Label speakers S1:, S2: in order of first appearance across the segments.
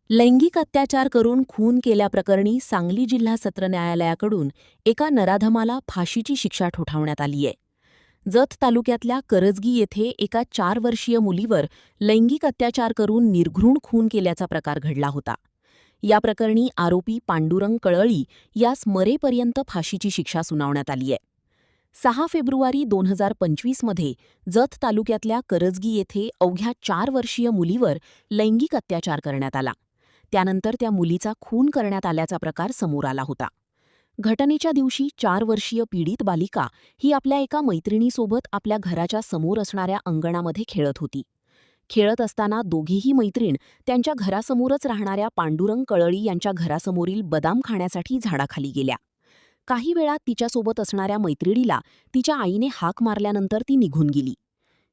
S1: लैंगिक अत्याचार करून खून केल्याप्रकरणी सांगली जिल्हा सत्र न्यायालयाकडून एका नराधमाला फाशीची शिक्षा ठोठावण्यात आली आहे. जत तालुक्यातल्या करजगी येथे एका 4 वर्षीय मुलीवर लैंगिक अत्याचार करून निर्घृण खून केल्याचा प्रकार घडला होता. या प्रकरणी आरोपी पांडुरंग कळळी यास मरेपर्यंत फाशीची शिक्षा सुनावण्यात आली आहे. 6 फेब्रुवारी 2025 मध्ये जत तालुक्यातल्या करजगी येथे अवघ्या 4 वर्षीय मुलीवर लैंगिक अत्याचार करण्यात आला. त्यानंतर त्या मुलीचा खून करण्यात आल्याचा प्रकार समोर आला होता. घटनेच्या दिवशी 4 वर्षीय पीडित बालिका ही आपल्या एका मैत्रिणीसोबत आपल्या घराच्या समोर असणाऱ्या अंगणामध्ये खेळत होती. खेळत असताना दोघीही मैत्रीण त्यांच्या घरासमोरच राहणाऱ्या पांडुरंग कळळी यांच्या घरासमोरील बदाम खाण्यासाठी झाडाखाली गेल्या. काही वेळात तिच्यासोबत असणाऱ्या मैत्रिणीला तिच्या आईने हाक मारल्यानंतर ती निघून गेली.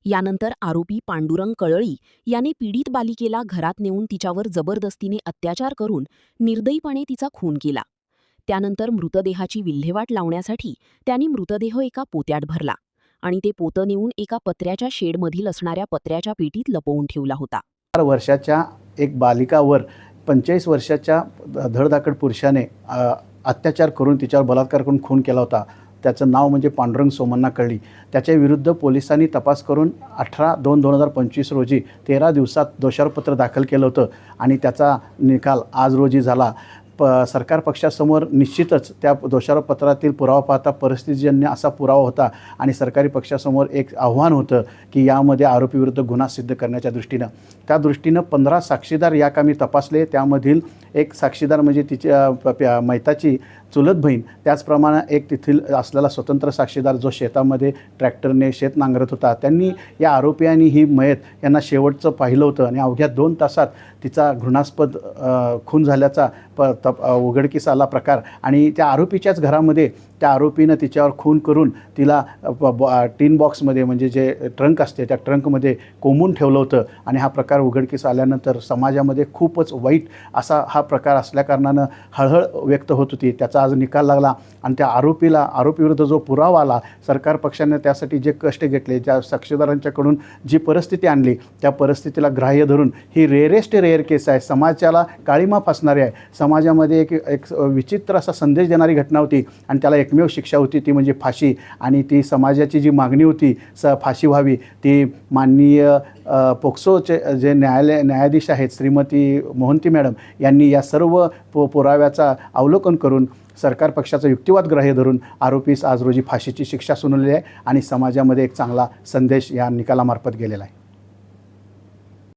S1: यानंतर आरोपी पांडुरंग कळळी याने पीडित बालिकेला घरात नेऊन तिच्यावर जबरदस्तीने अत्याचार करून निर्दयीपणे तिचा खून केला. त्यानंतर मृतदेहाची विल्हेवाट लावण्यासाठी त्यांनी मृतदेह एका पोत्यात भरला आणि ते पोतं नेऊन एका पत्र्याच्या शेडमधील असणाऱ्या पत्र्याच्या पेटीत लपवून ठेवला होता.
S2: 4 वर्षाच्या एक बालिकावर 45 वर्षाच्या धडधाकट पुरुषाने अत्याचार करून तिच्यावर बलात्कार करून खून केला होता. त्याचं नाव म्हणजे पांडुरंग सोमण्णा कळळी. त्याच्या विरुद्ध पोलिसांनी तपास करून 18/2/2025 रोजी 13 दिवसात दोषारोपपत्र दाखल केलं होतं आणि त्याचा निकाल आज रोजी झाला. सरकार पक्षासमोर निश्चितच त्या दोषारोपपत्रातील पुरावा पाहता परिस्थितीजन्य असा पुरावा होता आणि सरकारी पक्षासमोर एक आव्हान होतं की यामध्ये आरोपीविरुद्ध गुन्हा सिद्ध करण्याच्या दृष्टीनं. त्या दृष्टीनं 15 साक्षीदार या कामी तपासले. त्यामधील एक साक्षीदार म्हणजे तिच्या मैताची चुलत बहीण, त्याचप्रमाणे एक तेथील असलेला स्वतंत्र साक्षीदार जो शेतामध्ये ट्रॅक्टरने शेत नांगरत होता. त्यांनी या आरोपी आणि ही मयत यांना शेवटचं पाहिलं होतं आणि अवघ्या 2 तासात तिचा घृणास्पद खून झाल्याचा उघडकीस आला प्रकार. आणि त्या आरोपीच्याच घरामध्ये त्या आरोपीनं तिच्यावर खून करून तिला टिन बॉक्समध्ये म्हणजे जे ट्रंक असते त्या ट्रंकमध्ये कोंबून ठेवलं होतं आणि हा प्रकार उघडकीस आल्यानंतर समाजामध्ये खूपच वाईट असा हा प्रकार असल्याकारणानं हळहळ व्यक्त होत होती. त्याचा आज निकाल लागला आणि त्या आरोपीविरुद्ध जो पुरावा आला, सरकार पक्षाने त्यासाठी जे कष्ट घेतले, ज्या साक्षीदारांच्याकडून जी परिस्थिती आणली, त्या परिस्थितीला ग्राह्य धरून ही रेअरेस्ट रेअर केस आहे. समाजाला काळीमा फासणारी आहे. समाजामध्ये एक विचित्र असा संदेश देणारी घटना होती आणि त्याला एकमेव शिक्षा होती ती म्हणजे फाशी. आणि ती समाजाची जी मागणी होती फाशी व्हावी, ती माननीय पोक्सोचे जे न्यायाधीश आहेत श्रीमती मोहंती मॅडम यांनी या सर्व पुराव्याचा अवलोकन करून सरकार पक्षाचा युक्तिवाद ग्राह्य धरून आरोपीस आज रोजी फाशीची शिक्षा सुनावली आहे आणि समाजामध्ये एक चांगला संदेश या निकालामार्फत गेलेला आहे.